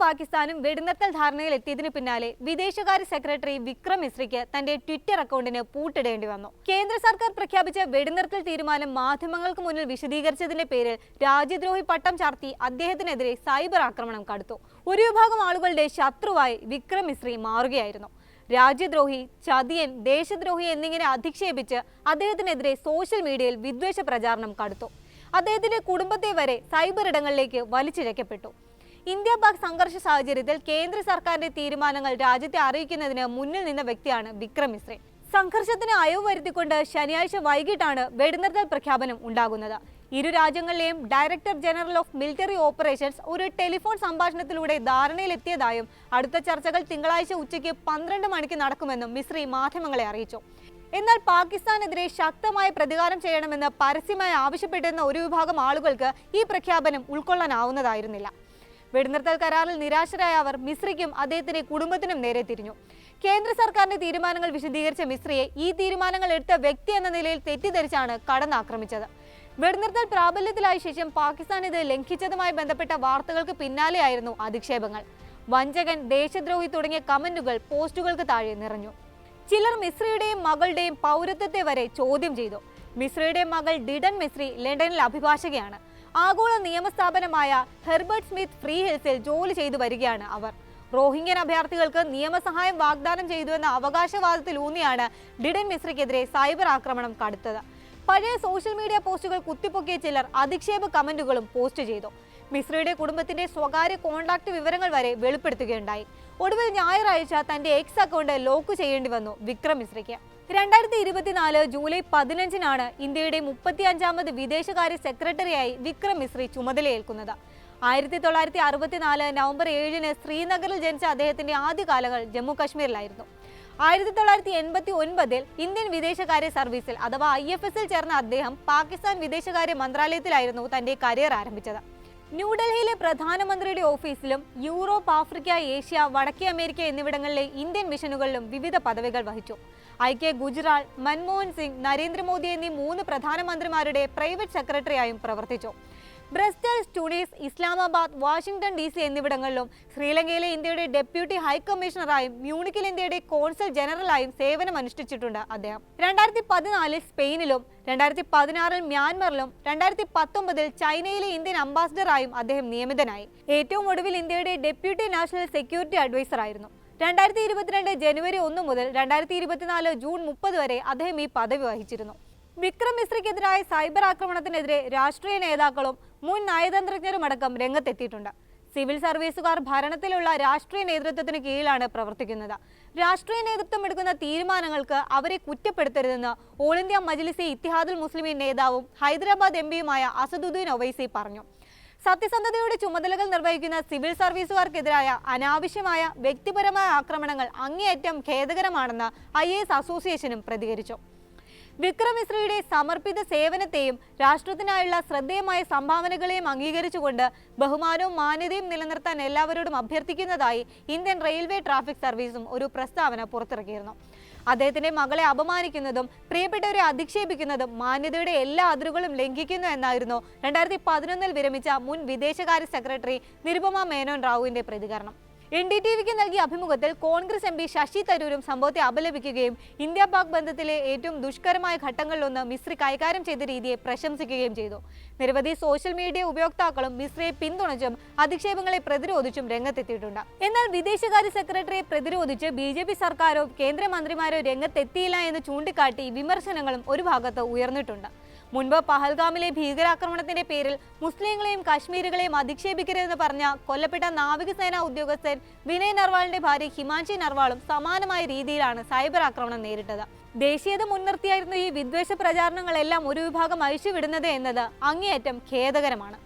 പാകിസ്ഥാനും വെടിനിർത്തൽ ധാരണയിലെത്തിയതിനു പിന്നാലെ വിദേശകാര്യ സെക്രട്ടറി വിക്രം മിശ്രിക്ക് തന്റെ ട്വിറ്റർ അക്കൗണ്ടിന് പൂട്ടിടേണ്ടി വന്നു. കേന്ദ്ര സർക്കാർ പ്രഖ്യാപിച്ച വെടിനിർത്തൽ തീരുമാനം മാധ്യമങ്ങൾക്ക് മുന്നിൽ വിശദീകരിച്ചതിന്റെ പേരിൽ രാജ്യദ്രോഹി പട്ടം ചാർത്തി അദ്ദേഹത്തിനെതിരെ സൈബർ ആക്രമണം കടുത്തു. ഒരു വിഭാഗം ആളുകളുടെ ശത്രുവായി വിക്രം മിശ്രി മാറുകയായിരുന്നു. രാജ്യദ്രോഹി, ചതിയൻ, ദേശദ്രോഹി എന്നിങ്ങനെ അധിക്ഷേപിച്ച് അദ്ദേഹത്തിനെതിരെ സോഷ്യൽ മീഡിയയിൽ വിദ്വേഷ പ്രചാരണം കടുത്തു. അദ്ദേഹത്തിന്റെ കുടുംബത്തെ വരെ സൈബർ ഇടങ്ങളിലേക്ക് വലിച്ചിഴക്കപ്പെട്ടു. ഇന്ത്യ പാക് സംഘർഷ സാഹചര്യത്തിൽ കേന്ദ്ര സർക്കാരിന്റെ തീരുമാനങ്ങൾ രാജ്യത്തെ അറിയിക്കുന്നതിന് മുന്നിൽ നിന്ന വ്യക്തിയാണ് വിക്രം മിശ്രി. സംഘർഷത്തിന് അയവ് വരുത്തിക്കൊണ്ട് ശനിയാഴ്ച വൈകിട്ടാണ് വെടിനിർത്തൽ പ്രഖ്യാപനം ഉണ്ടാകുന്നത്. ഇരു രാജ്യങ്ങളിലെയും director general of military operations ഒരു ടെലിഫോൺ സംഭാഷണത്തിലൂടെ ധാരണയിലെത്തിയതായും അടുത്ത ചർച്ചകൾ തിങ്കളാഴ്ച ഉച്ചയ്ക്ക് 12 മണിക്ക് നടക്കുമെന്നും മിശ്രി മാധ്യമങ്ങളെ അറിയിച്ചു. എന്നാൽ പാകിസ്ഥാനെതിരെ ശക്തമായ പ്രതികാരം ചെയ്യണമെന്ന് പരസ്യമായി ആവശ്യപ്പെട്ടിരുന്ന ഒരു വിഭാഗം ആളുകൾക്ക് ഈ പ്രഖ്യാപനം ഉൾക്കൊള്ളാനാവുന്നതായിരുന്നില്ല. വെടിനിർത്തൽ കരാറിൽ നിരാശരായ അവർ മിശ്രിക്കും അദ്ദേഹത്തിന്റെ കുടുംബത്തിനും നേരെ തിരിഞ്ഞു. കേന്ദ്ര സർക്കാരിന്റെ തീരുമാനങ്ങൾ വിശദീകരിച്ച മിശ്രിയെ ഈ തീരുമാനങ്ങൾ എടുത്ത വ്യക്തി എന്ന നിലയിൽ തെറ്റിദ്ധരിച്ചാണ് കടന്നാക്രമിച്ചത്. വെടിനിർത്തൽ പ്രാബല്യത്തിലായ ശേഷം പാകിസ്ഥാൻ ഇത് ലംഘിച്ചതുമായി ബന്ധപ്പെട്ട വാർത്തകൾക്ക് പിന്നാലെയായിരുന്നു അധിക്ഷേപങ്ങൾ. വഞ്ചകൻ, ദേശദ്രോഹി തുടങ്ങിയ കമന്റുകൾ പോസ്റ്റുകൾക്ക് താഴെ നിറഞ്ഞു. ചിലർ മിശ്രിയുടെയും മകളുടെയും പൗരത്വത്തെ വരെ ചോദ്യം ചെയ്തു. മിശ്രിയുടെ മകൾ ഡിഡൻ മിശ്രി ലണ്ടനിൽ അഭിഭാഷകയാണ്. ആഗോള നിയമസ്ഥാപനമായ ഹെർബർട്ട് സ്മിത്ത് ഫ്രീ ഹിൽസിൽ ജോലി ചെയ്തു വരികയാണ് അവർ. റോഹിംഗ്യൻ അഭയാർത്ഥികൾക്ക് നിയമസഹായം വാഗ്ദാനം ചെയ്തുവെന്ന അവകാശവാദത്തിലൂന്നിയാണ് ഡിഡൻ മിശ്രിക്കെതിരെ സൈബർ ആക്രമണം കടുത്തത്. പഴയ സോഷ്യൽ മീഡിയ പോസ്റ്റുകൾ കുത്തിപ്പൊക്കിയ ചിലർ അധിക്ഷേപ കമന്റുകളും പോസ്റ്റ് ചെയ്തു. മിശ്രിയുടെ കുടുംബത്തിന്റെ സ്വകാര്യ കോൺടാക്ട് വിവരങ്ങൾ വരെ വെളിപ്പെടുത്തുകയുണ്ടായി. ഒടുവിൽ ഞായറാഴ്ച തന്റെ എക്സ് അക്കൗണ്ട് ലോക്ക് ചെയ്യേണ്ടി വന്നു വിക്രം മിശ്രിക്ക്. 2024 ജൂലൈ 15-നാണ് ഇന്ത്യയുടെ 35ാമത് വിദേശകാര്യ സെക്രട്ടറിയായി വിക്രം മിശ്രി ചുമതലയേൽക്കുന്നത്. 1964 നവംബർ 7-ന് ശ്രീനഗറിൽ ജനിച്ച അദ്ദേഹത്തിന്റെ ആദ്യകാലങ്ങൾ ജമ്മു കശ്മീരിലായിരുന്നു. 1989-ൽ ഇന്ത്യൻ വിദേശകാര്യ സർവീസിൽ അഥവാ IFS-ൽ ചേർന്ന അദ്ദേഹം പാകിസ്ഥാൻ വിദേശകാര്യ മന്ത്രാലയത്തിലായിരുന്നു തന്റെ കരിയർ ആരംഭിച്ചത്. ന്യൂഡൽഹിയിലെ പ്രധാനമന്ത്രിയുടെ ഓഫീസിലും യൂറോപ്പ്, ആഫ്രിക്ക, ഏഷ്യ, വടക്കേ അമേരിക്ക എന്നിവിടങ്ങളിലെ ഇന്ത്യൻ മിഷനുകളിലും വിവിധ പദവികൾ വഹിച്ചു. ഗുജറാൾ, മൻമോഹൻ സിംഗ്, നരേന്ദ്രമോദി എന്നീ 3 പ്രധാനമന്ത്രിമാരുടെ പ്രൈവറ്റ് സെക്രട്ടറിയായും പ്രവർത്തിച്ചു. ബ്രസ്റ്റൽസ്, ട്യൂണീസ്, ഇസ്ലാമാബാദ്, വാഷിംഗ്ടൺ DC എന്നിവിടങ്ങളിലും ശ്രീലങ്കയിലെ ഇന്ത്യയുടെ ഡെപ്യൂട്ടി ഹൈക്കമ്മീഷണറായും മ്യൂണിക്കിൽ ഇന്ത്യയുടെ കോൺസൽ ജനറലായും സേവനമനുഷ്ഠിച്ചിട്ടുണ്ട് അദ്ദേഹം. 2014-ൽ സ്പെയിനിലും 2016-ൽ മ്യാൻമറിലും 2019-ൽ ചൈനയിലെ ഇന്ത്യൻ അംബാസിഡറായും അദ്ദേഹം നിയമിതനായി. ഏറ്റവും ഒടുവിൽ ഇന്ത്യയുടെ ഡെപ്യൂട്ടി നാഷണൽ സെക്യൂരിറ്റി അഡ്വൈസറായിരുന്നു. 2022 ജനുവരി 1 മുതൽ 2024 ജൂൺ 30 വരെ അദ്ദേഹം ഈ പദവി വഹിച്ചിരുന്നു. വിക്രം മിശ്രിക്കെതിരായ സൈബർ ആക്രമണത്തിനെതിരെ രാഷ്ട്രീയ നേതാക്കളും മുൻ നയതന്ത്രജ്ഞരുമടക്കം രംഗത്തെത്തിയിട്ടുണ്ട്. സിവിൽ സർവീസുകാർ ഭരണത്തിലുള്ള രാഷ്ട്രീയ നേതൃത്വത്തിന് കീഴിലാണ് പ്രവർത്തിക്കുന്നത്. രാഷ്ട്രീയ നേതൃത്വം എടുക്കുന്ന തീരുമാനങ്ങൾക്ക് അവരെ കുറ്റപ്പെടുത്തരുതെന്ന് ഓൾ ഇന്ത്യ മജ്ലിസി ഇത്തിഹാദുൽ മുസ്ലിമീൻ നേതാവും ഹൈദരാബാദ് MP-യുമായ അസദുദ്ദീൻ ഒവൈസി പറഞ്ഞു. സത്യസന്ധതയുടെ ചുമതലകൾ നിർവഹിക്കുന്ന സിവിൽ സർവീസുകാർക്കെതിരായ അനാവശ്യമായ വ്യക്തിപരമായ ആക്രമണങ്ങൾ അങ്ങേയറ്റം ഖേദകരമാണെന്ന് IAS അസോസിയേഷനും പ്രതികരിച്ചു. വിക്രം മിശ്രിയുടെ സമർപ്പിത സേവനത്തെയും രാഷ്ട്രത്തിനായുള്ള ശ്രദ്ധേയമായ സംഭാവനകളെയും അംഗീകരിച്ചുകൊണ്ട് ബഹുമാനവും മാന്യതയും നിലനിർത്താൻ എല്ലാവരോടും അഭ്യർത്ഥിക്കുന്നതായി ഇന്ത്യൻ റെയിൽവേ ട്രാഫിക് സർവീസും ഒരു പ്രസ്താവന പുറത്തിറക്കിയിരുന്നു. അദ്ദേഹത്തിന്റെ മകളെ അപമാനിക്കുന്നതും പ്രിയപ്പെട്ടവരെ അധിക്ഷേപിക്കുന്നതും മാന്യതയുടെ എല്ലാ അതിരുകളും ലംഘിക്കുന്നു എന്നായിരുന്നു 2011-ൽ വിരമിച്ച മുൻ വിദേശകാര്യ സെക്രട്ടറി നിരുപമ മേനോൻ റാവുവിന്റെ പ്രതികരണം. NDTVക്ക് നൽകിയ അഭിമുഖത്തിൽ കോൺഗ്രസ് MP ശശി തരൂരും സംഭവത്തെ അപലപിക്കുകയും ഇന്ത്യ പാക് ബന്ധത്തിലെ ഏറ്റവും ദുഷ്കരമായ ഘട്ടങ്ങളിലൊന്ന് മിശ്രി കൈകാര്യം ചെയ്ത രീതിയെ പ്രശംസിക്കുകയും ചെയ്തു. നിരവധി സോഷ്യൽ മീഡിയ ഉപയോക്താക്കളും മിശ്രിയെ പിന്തുണച്ചും അധിക്ഷേപങ്ങളെ പ്രതിരോധിച്ചും രംഗത്തെത്തിയിട്ടുണ്ട്. എന്നാൽ വിദേശകാര്യ സെക്രട്ടറിയെ പ്രതിരോധിച്ച് BJP സർക്കാരോ കേന്ദ്രമന്ത്രിമാരോ രംഗത്തെത്തിയില്ല എന്ന് ചൂണ്ടിക്കാട്ടി വിമർശനങ്ങളും ഒരു ഭാഗത്ത് ഉയർന്നിട്ടുണ്ട്. മുൻപ് പഹൽഗാമിലെ ഭീകരാക്രമണത്തിന്റെ പേരിൽ മുസ്ലിങ്ങളെയും കാശ്മീരികളെയും അധിക്ഷേപിക്കരുതെന്ന് പറഞ്ഞ കൊല്ലപ്പെട്ട നാവികസേനാ ഉദ്യോഗസ്ഥൻ വിനയ് നർവാളിന്റെ ഭാര്യ ഹിമാൻഷി നർവാളും സമാനമായ രീതിയിലാണ് സൈബർ ആക്രമണം നേരിട്ടത്. ദേശീയത മുൻനിർത്തിയായിരുന്നു ഈ വിദ്വേഷ പ്രചാരണങ്ങളെല്ലാം ഒരു വിഭാഗം അഴിച്ചുവിടുന്നത് എന്നത് അങ്ങേയറ്റം ഖേദകരമാണ്.